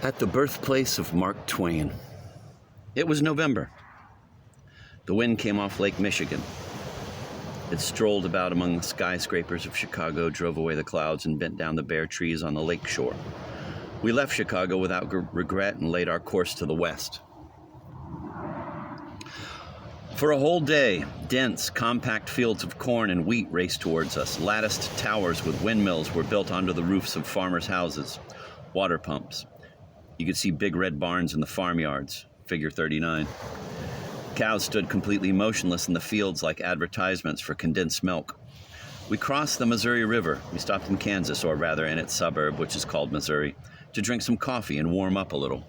At the birthplace of Mark Twain. It was November. The wind came off Lake Michigan. It strolled about among the skyscrapers of Chicago, drove away the clouds, and bent down the bare trees on the lake shore. We left Chicago without regret and laid our course to the west. For a whole day, dense, compact fields of corn and wheat raced towards us. Latticed towers with windmills were built onto the roofs of farmers' houses. Water pumps. You could see big red barns in the farmyards, figure 39. Cows stood completely motionless in the fields like advertisements for condensed milk. We crossed the Missouri River. We stopped in Kansas, or rather in its suburb, which is called Missouri, to drink some coffee and warm up a little.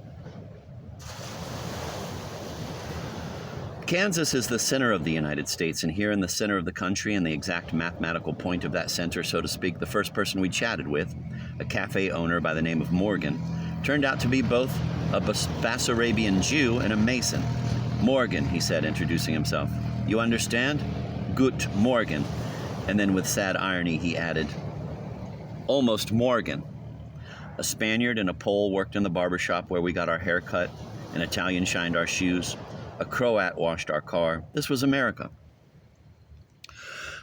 Kansas is the center of the United States, and here in the center of the country, and the exact mathematical point of that center, so to speak, the first person we chatted with, a cafe owner by the name of Morgan, turned out to be both a Bessarabian Jew and a Mason. Morgan, he said, introducing himself. You understand? Gut Morgen. And then with sad irony, he added, almost Morgan. A Spaniard and a Pole worked in the barbershop where we got our hair cut. An Italian shined our shoes. A Croat washed our car. This was America.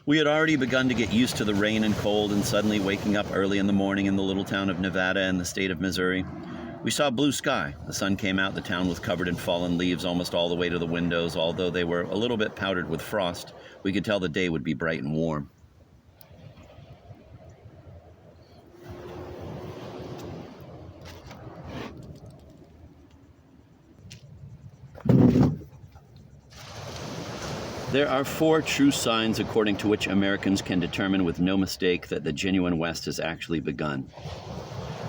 We had already begun to get used to the rain and cold, and suddenly waking up early in the morning in the little town of Nevada in the state of Missouri. We saw blue sky. The sun came out. The town was covered in fallen leaves almost all the way to the windows. Although they were a little bit powdered with frost, we could tell the day would be bright and warm. There are 4 true signs according to which Americans can determine with no mistake that the genuine West has actually begun.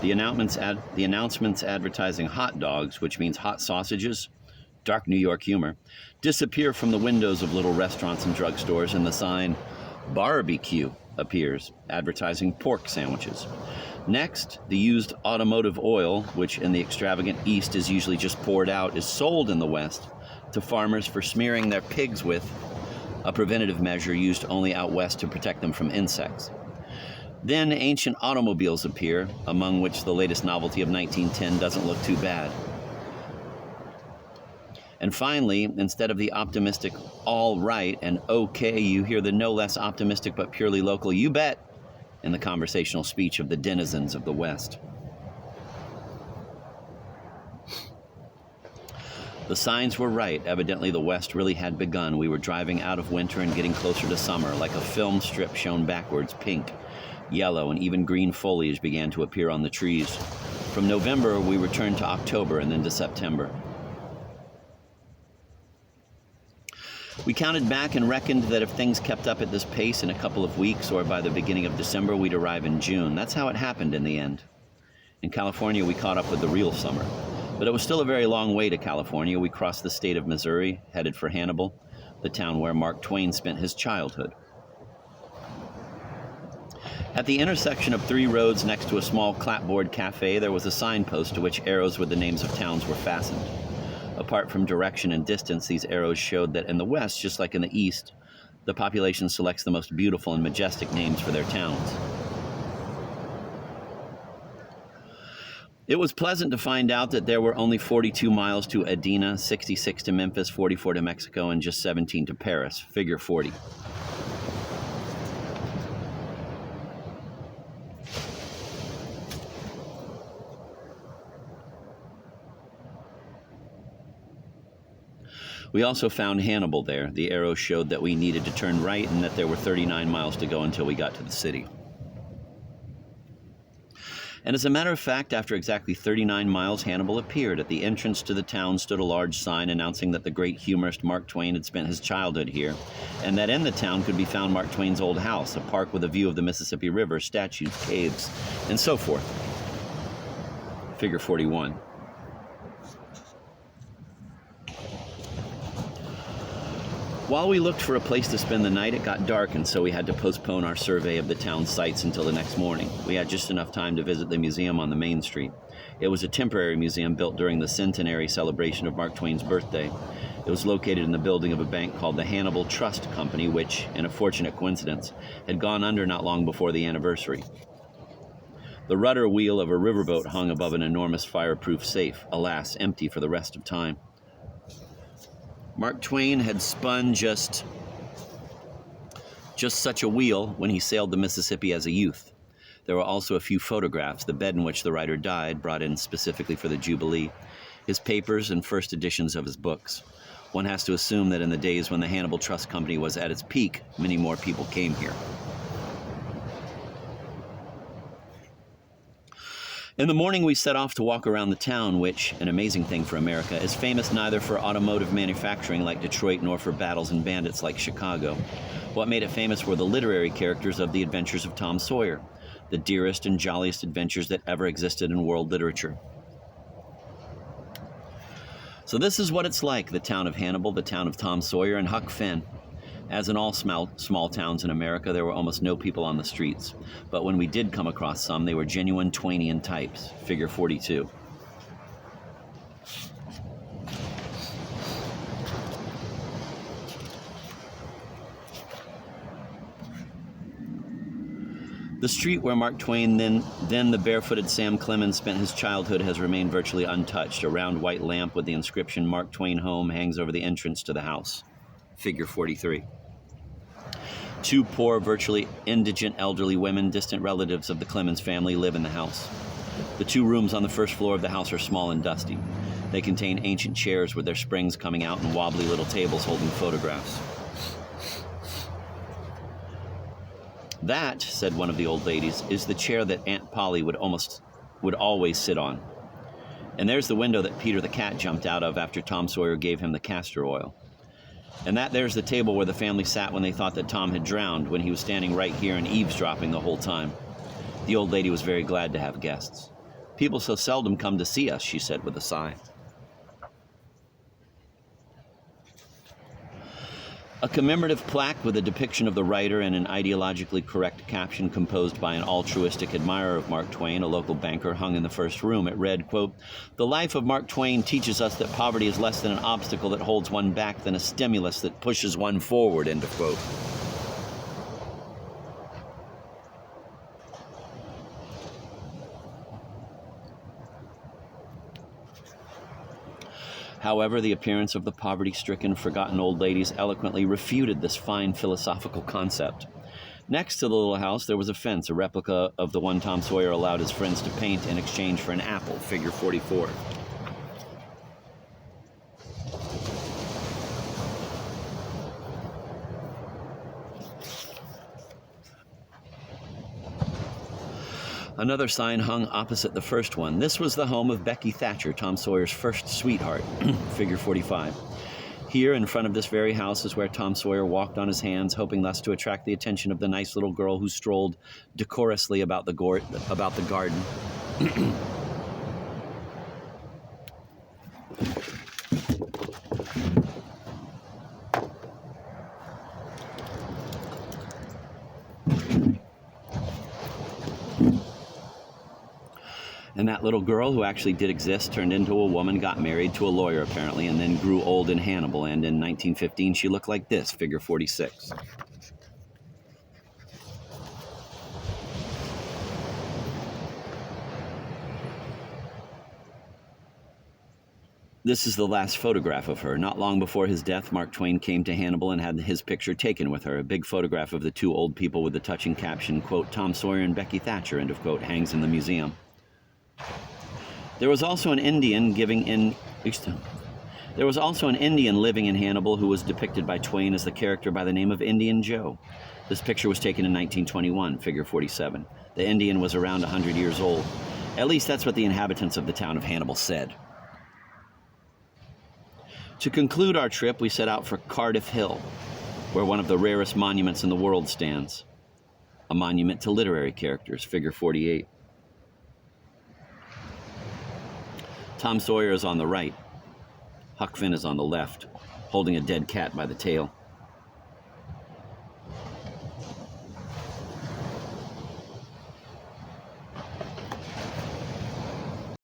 The announcements advertising hot dogs, which means hot sausages, dark New York humor, disappear from the windows of little restaurants and drugstores, and the sign barbecue appears, advertising pork sandwiches. Next, the used automotive oil, which in the extravagant East is usually just poured out, is sold in the West to farmers for smearing their pigs with, a preventative measure used only out west to protect them from insects. Then ancient automobiles appear, among which the latest novelty of 1910 doesn't look too bad. And finally, instead of the optimistic all right and okay, you hear the no less optimistic but purely local you bet in the conversational speech of the denizens of the West. The signs were right. Evidently, the West really had begun. We were driving out of winter and getting closer to summer, like a film strip shown backwards. Pink, yellow, and even green foliage began to appear on the trees. From November, we returned to October and then to September. We counted back and reckoned that if things kept up at this pace in a couple of weeks, or by the beginning of December, we'd arrive in June. That's how it happened in the end. In California, we caught up with the real summer. But it was still a very long way to California. We crossed the state of Missouri, headed for Hannibal, the town where Mark Twain spent his childhood. At the intersection of 3 roads next to a small clapboard cafe, there was a signpost to which arrows with the names of towns were fastened. Apart from direction and distance, these arrows showed that in the West, just like in the East, the population selects the most beautiful and majestic names for their towns. It was pleasant to find out that there were only 42 miles to Edina, 66 to Memphis, 44 to Mexico, and just 17 to Paris, figure 40. We also found Hannibal there. The arrow showed that we needed to turn right and that there were 39 miles to go until we got to the city. And as a matter of fact, after exactly 39 miles, Hannibal appeared. At the entrance to the town stood a large sign announcing that the great humorist Mark Twain had spent his childhood here, and that in the town could be found Mark Twain's old house, a park with a view of the Mississippi River, statues, caves, and so forth. Figure 41. While we looked for a place to spend the night, it got dark, and so we had to postpone our survey of the town's sights until the next morning. We had just enough time to visit the museum on the main street. It was a temporary museum built during the centenary celebration of Mark Twain's birthday. It was located in the building of a bank called the Hannibal Trust Company, which, in a fortunate coincidence, had gone under not long before the anniversary. The rudder wheel of a riverboat hung above an enormous fireproof safe, alas, empty for the rest of time. Mark Twain had spun just such a wheel when he sailed the Mississippi as a youth. There were also a few photographs, the bed in which the writer died, brought in specifically for the Jubilee, his papers, and first editions of his books. One has to assume that in the days when the Hannibal Trust Company was at its peak, many more people came here. In the morning, we set off to walk around the town, which, an amazing thing for America, is famous neither for automotive manufacturing like Detroit nor for battles and bandits like Chicago. What made it famous were the literary characters of the adventures of Tom Sawyer, the dearest and jolliest adventures that ever existed in world literature. So this is what it's like, the town of Hannibal, the town of Tom Sawyer, and Huck Finn. As in all small towns in America, there were almost no people on the streets. But when we did come across some, they were genuine Twainian types, figure 42. The street where Mark Twain, then the barefooted Sam Clemens, spent his childhood has remained virtually untouched. A round white lamp with the inscription "Mark Twain Home" hangs over the entrance to the house. Figure 43. Two poor, virtually indigent elderly women, distant relatives of the Clemens family, live in the house. The two rooms on the first floor of the house are small and dusty. They contain ancient chairs with their springs coming out and wobbly little tables holding photographs. "That," said one of the old ladies, "is the chair that Aunt Polly would always sit on. And there's the window that Peter the cat jumped out of after Tom Sawyer gave him the castor oil. And there's the table where the family sat when they thought that Tom had drowned, when he was standing right here and eavesdropping the whole time." The old lady was very glad to have guests. "People so seldom come to see us," she said with a sigh. A commemorative plaque with a depiction of the writer and an ideologically correct caption composed by an altruistic admirer of Mark Twain, a local banker, hung in the first room. It read, quote, "The life of Mark Twain teaches us that poverty is less than an obstacle that holds one back than a stimulus that pushes one forward," end of quote. However, the appearance of the poverty-stricken, forgotten old ladies eloquently refuted this fine philosophical concept. Next to the little house, there was a fence, a replica of the one Tom Sawyer allowed his friends to paint in exchange for an apple, figure 44. Another sign hung opposite the first one. This was the home of Becky Thatcher, Tom Sawyer's first sweetheart, figure 45. Here, in front of this very house, is where Tom Sawyer walked on his hands, hoping thus to attract the attention of the nice little girl who strolled decorously about the garden. And that little girl, who actually did exist, turned into a woman, got married to a lawyer apparently, and then grew old in Hannibal. And in 1915, she looked like this, figure 46. This is the last photograph of her. Not long before his death, Mark Twain came to Hannibal and had his picture taken with her. A big photograph of the two old people with the touching caption, quote, "Tom Sawyer and Becky Thatcher," end of quote, hangs in the museum. There was also an Indian living in Hannibal who was depicted by Twain as the character by the name of Indian Joe. This picture was taken in 1921, figure 47. The Indian was around 100 years old. At least that's what the inhabitants of the town of Hannibal said. To conclude our trip, we set out for Cardiff Hill, where one of the rarest monuments in the world stands. A monument to literary characters, figure 48. Tom Sawyer is on the right. Huck Finn is on the left, holding a dead cat by the tail.